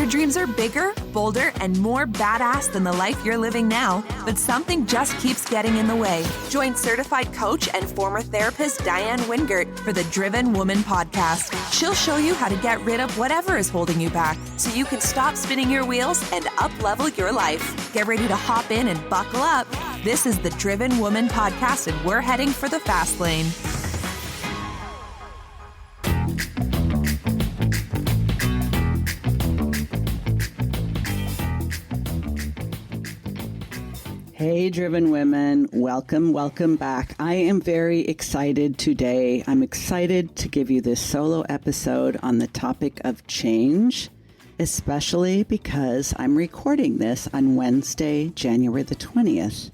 Your dreams are bigger, bolder, and more badass than the life you're living now, but something just keeps getting in the way. Join certified coach and former therapist Diann I for the Driven Woman podcast. She'll show you how to get rid of whatever is holding you back so you can stop spinning your wheels and up-level your life. Get ready to hop in and buckle up. This is the Driven Woman podcast, and we're heading for the fast lane. Hey, Driven Women. Welcome back. I am very excited today. I'm excited to give you this solo episode on the topic of change, especially because I'm recording this on Wednesday, January the 20th,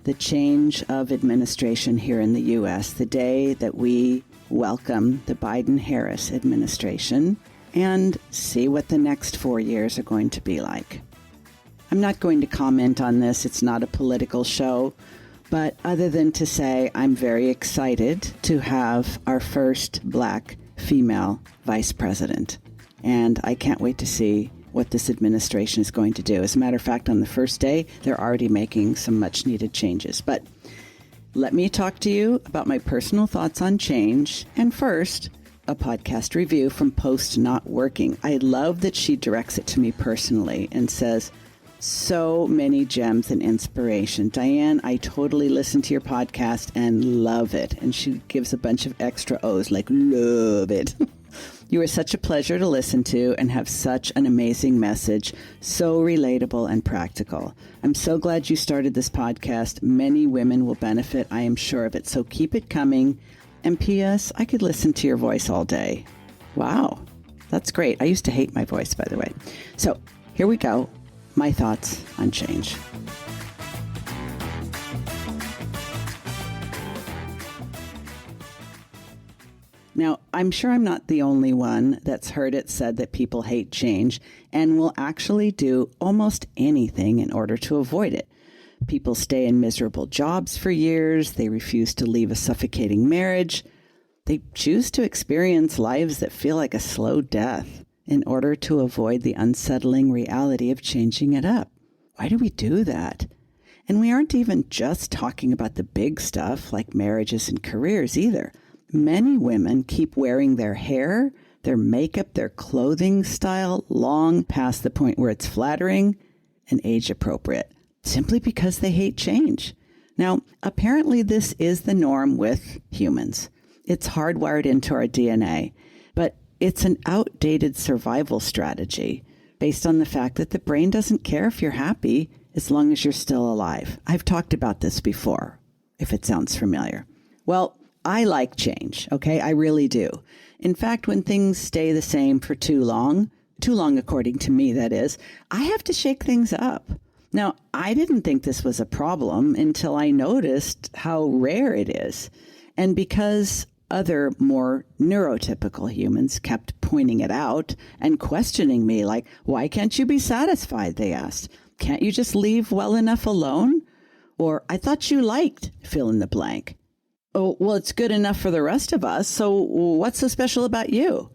the change of administration here in the U.S., the day that we welcome the Biden-Harris administration and see what the next 4 years are going to be like. I'm not going to comment on this. It's not a political show. But other than to say I'm very excited to have our first Black female vice president. And I can't wait to see what this administration is going to do. As a matter of fact, on the first day, they're already making some much needed changes. But let me talk to you about my personal thoughts on change. And first, a podcast review from Postnotworking. I love that she directs it to me personally and says, so many gems and inspiration. Diann, I totally listen to your podcast and love it. And she gives a bunch of extra O's, like love it. You are such a pleasure to listen to and have such an amazing message. So relatable and practical. I'm so glad you started this podcast. Many women will benefit. I am sure of it. So keep it coming. And P.S., I could listen to your voice all day. Wow. That's great. I used to hate my voice, by the way. So here we go. My thoughts on change. Now, I'm sure I'm not the only one that's heard it said that people hate change and will actually do almost anything in order to avoid it. People stay in miserable jobs for years. They refuse to leave a suffocating marriage. They choose to experience lives that feel like a slow death in order to avoid the unsettling reality of changing it up. Why do we do that? And we aren't even just talking about the big stuff like marriages and careers either. Many women keep wearing their hair, their makeup, their clothing style long past the point where it's flattering and age appropriate, simply because they hate change. Now, apparently this is the norm with humans. It's hardwired into our DNA, but it's an outdated survival strategy based on the fact that the brain doesn't care if you're happy as long as you're still alive. I've talked about this before, if it sounds familiar. Well, I like change, okay? I really do. In fact, when things stay the same for too long according to me, that is, I have to shake things up. Now, I didn't think this was a problem until I noticed how rare it is. And because other more neurotypical humans kept pointing it out and questioning me, like, why can't you be satisfied, they asked. Can't you just leave well enough alone? Or, I thought you liked fill in the blank. Oh, well, it's good enough for the rest of us, so what's so special about you?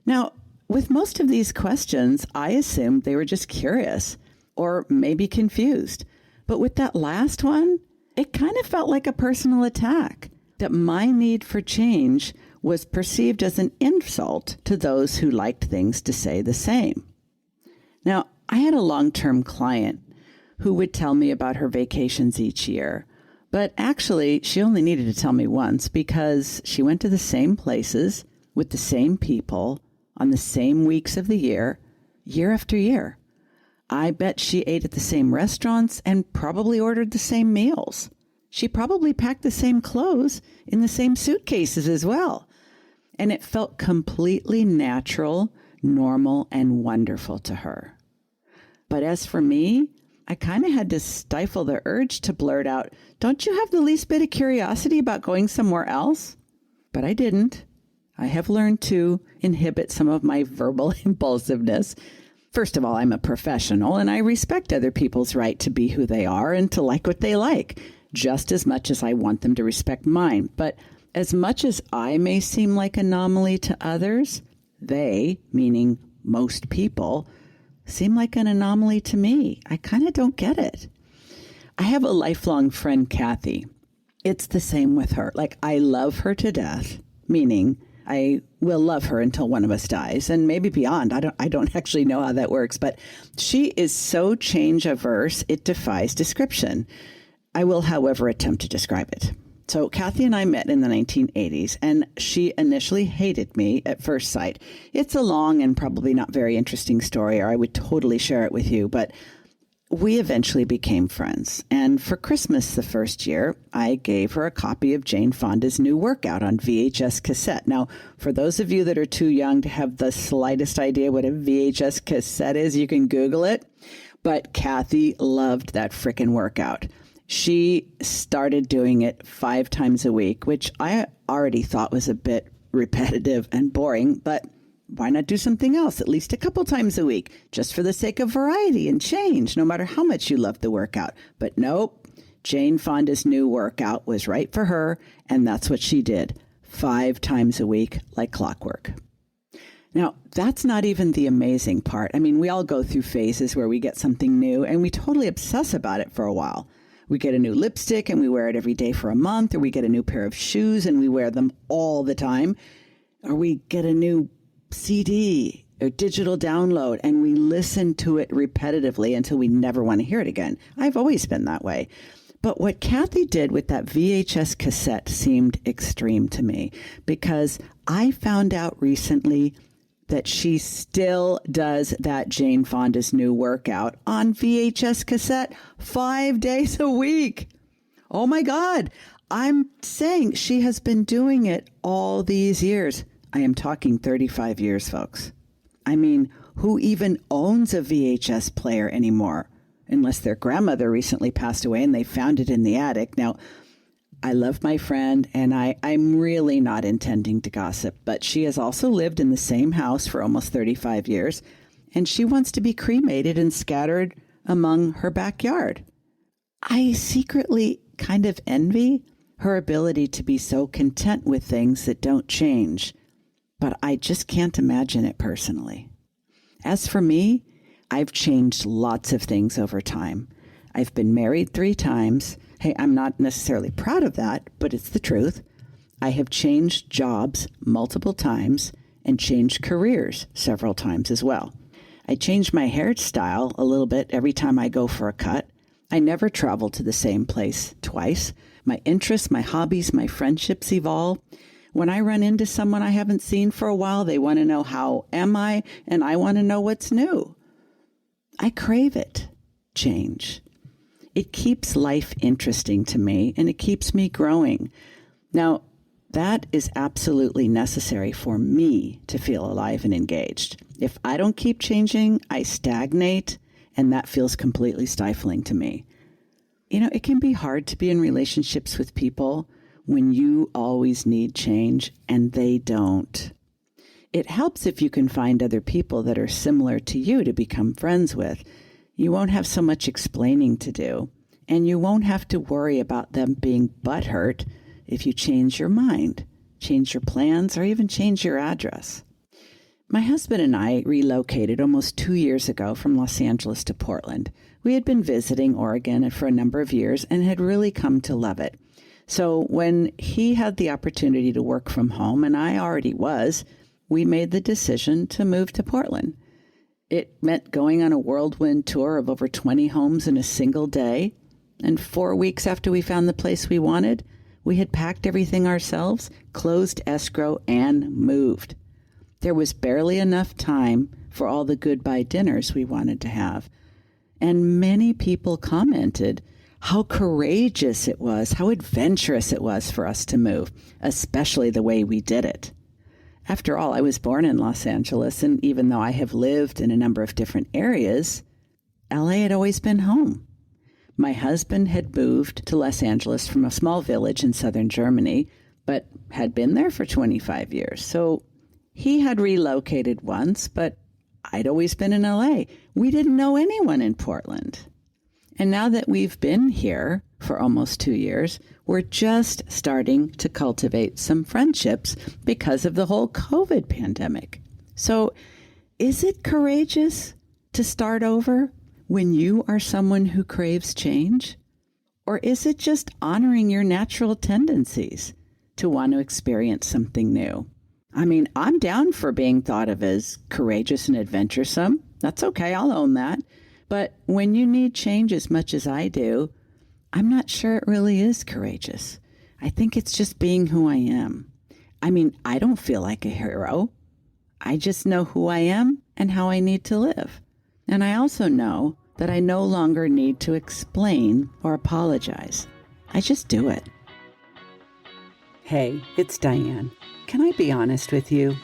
Now, with most of these questions, I assumed they were just curious or maybe confused. But with that last one, it kind of felt like a personal attack. That my need for change was perceived as an insult to those who liked things to stay the same. Now, I had a long-term client who would tell me about her vacations each year, but actually she only needed to tell me once because she went to the same places with the same people on the same weeks of the year after year. I bet she ate at the same restaurants and probably ordered the same meals. She probably packed the same clothes in the same suitcases as well. And it felt completely natural, normal, and wonderful to her. But as for me, I kind of had to stifle the urge to blurt out, don't you have the least bit of curiosity about going somewhere else? But I didn't. I have learned to inhibit some of my verbal impulsiveness. First of all, I'm a professional and I respect other people's right to be who they are and to like what they like, just as much as I want them to respect mine. But as much as I may seem like an anomaly to others, they, meaning most people, seem like an anomaly to me. I kind of don't get it. I have a lifelong friend, Kathy. It's the same with her. Like, I love her to death, meaning I will love her until one of us dies, and maybe beyond. I don't actually know how that works, but she is so change averse, it defies description. I will, however, attempt to describe it. So Kathy and I met in the 1980s, and she initially hated me at first sight. It's a long and probably not very interesting story, or I would totally share it with you, but we eventually became friends. And for Christmas the first year, I gave her a copy of Jane Fonda's new workout on VHS cassette. Now, for those of you that are too young to have the slightest idea what a VHS cassette is, you can Google it. But Kathy loved that frickin' workout. She started doing it 5 times a week, which I already thought was a bit repetitive and boring, but why not do something else at least a couple times a week, just for the sake of variety and change, no matter how much you love the workout? But nope, Jane Fonda's new workout was right for her, and that's what she did, 5 times a week, like clockwork. Now, that's not even the amazing part. I mean, we all go through phases where we get something new, and we totally obsess about it for a while. We get a new lipstick and we wear it every day for a month, or we get a new pair of shoes and we wear them all the time, or we get a new CD or digital download and we listen to it repetitively until we never want to hear it again. I've always been that way. But what Kathy did with that VHS cassette seemed extreme to me, because I found out recently that she still does that Jane Fonda's new workout on VHS cassette 5 days a week. Oh my God. I'm saying she has been doing it all these years. I am talking 35 years, folks. I mean, who even owns a VHS player anymore? Unless their grandmother recently passed away and they found it in the attic. Now, I love my friend, and I'm really not intending to gossip, but she has also lived in the same house for almost 35 years, and she wants to be cremated and scattered among her backyard. I secretly kind of envy her ability to be so content with things that don't change, but I just can't imagine it personally. As for me, I've changed lots of things over time. I've been married 3 times. Hey, I'm not necessarily proud of that, but it's the truth. I have changed jobs multiple times and changed careers several times as well. I change my hairstyle a little bit every time I go for a cut. I never travel to the same place twice. My interests, my hobbies, my friendships evolve. When I run into someone I haven't seen for a while, they want to know how am I, and I want to know what's new. I crave it. Change. It keeps life interesting to me, and it keeps me growing. Now, that is absolutely necessary for me to feel alive and engaged. If I don't keep changing, I stagnate, and that feels completely stifling to me. You know, it can be hard to be in relationships with people when you always need change and they don't. It helps if you can find other people that are similar to you to become friends with. You won't have so much explaining to do, and you won't have to worry about them being butthurt if you change your mind, change your plans, or even change your address. My husband and I relocated almost 2 years ago from Los Angeles to Portland. We had been visiting Oregon for a number of years and had really come to love it. So when he had the opportunity to work from home, and I already was, we made the decision to move to Portland. It meant going on a whirlwind tour of over 20 homes in a single day. And 4 weeks after we found the place we wanted, we had packed everything ourselves, closed escrow, and moved. There was barely enough time for all the goodbye dinners we wanted to have. And many people commented how courageous it was, how adventurous it was for us to move, especially the way we did it. After all, I was born in Los Angeles, and even though I have lived in a number of different areas, LA had always been home. My husband had moved to Los Angeles from a small village in southern Germany, but had been there for 25 years. So he had relocated once, but I'd always been in LA. We didn't know anyone in Portland. And now that we've been here for almost 2 years, we're just starting to cultivate some friendships because of the whole COVID pandemic. So is it courageous to start over when you are someone who craves change? Or is it just honoring your natural tendencies to want to experience something new? I mean, I'm down for being thought of as courageous and adventuresome. That's okay, I'll own that. But when you need change as much as I do, I'm not sure it really is courageous. I think it's just being who I am. I mean, I don't feel like a hero. I just know who I am and how I need to live. And I also know that I no longer need to explain or apologize. I just do it. Hey, it's Diann. Can I be honest with you?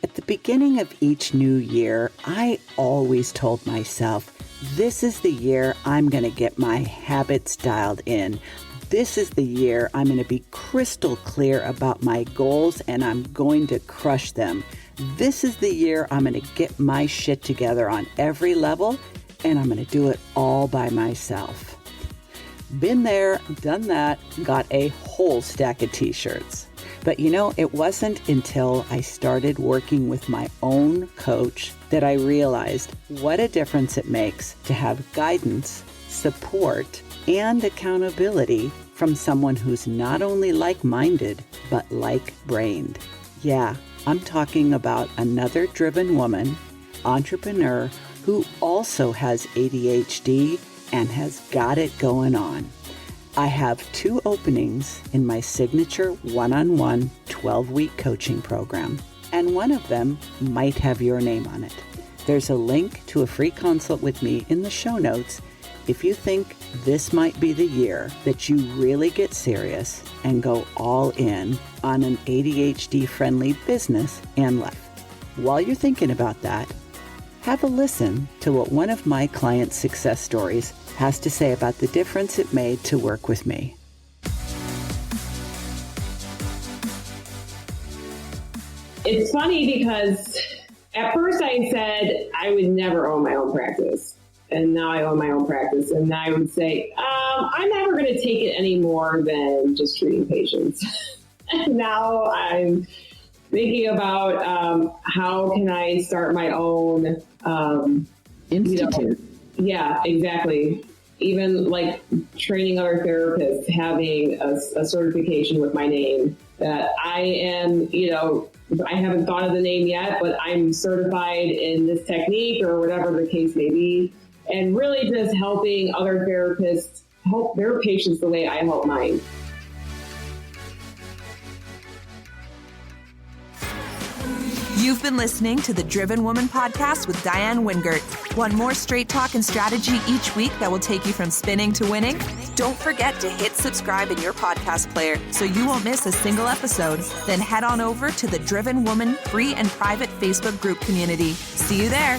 At the beginning of each new year, I always told myself, this is the year I'm going to get my habits dialed in. This is the year I'm going to be crystal clear about my goals and I'm going to crush them. This is the year I'm going to get my shit together on every level and I'm going to do it all by myself. Been there, done that, got a whole stack of t-shirts. But it wasn't until I started working with my own coach that I realized what a difference it makes to have guidance, support, and accountability from someone who's not only like-minded, but like-brained. Yeah, I'm talking about another driven woman, entrepreneur, who also has ADHD and has got it going on. I have 2 openings in my signature one-on-one 12-week coaching program, and one of them might have your name on it. There's a link to a free consult with me in the show notes if you think this might be the year that you really get serious and go all in on an ADHD-friendly business and life. While you're thinking about that, have a listen to what one of my clients' success stories has to say about the difference it made to work with me. It's funny because at first I said I would never own my own practice. And now I own my own practice. And I would say, I'm never going to take it any more than just treating patients. And now I'm thinking about how can I start my own institute. Yeah, exactly. Even like training other therapists, having a certification with my name that I am, I haven't thought of the name yet, but I'm certified in this technique or whatever the case may be. And really just helping other therapists help their patients the way I help mine. You've been listening to the Driven Woman podcast with Diann Wingert. Want more straight talk and strategy each week that will take you from spinning to winning? Don't forget to hit subscribe in your podcast player so you won't miss a single episode. Then head on over to the Driven Woman free and private Facebook group community. See you there.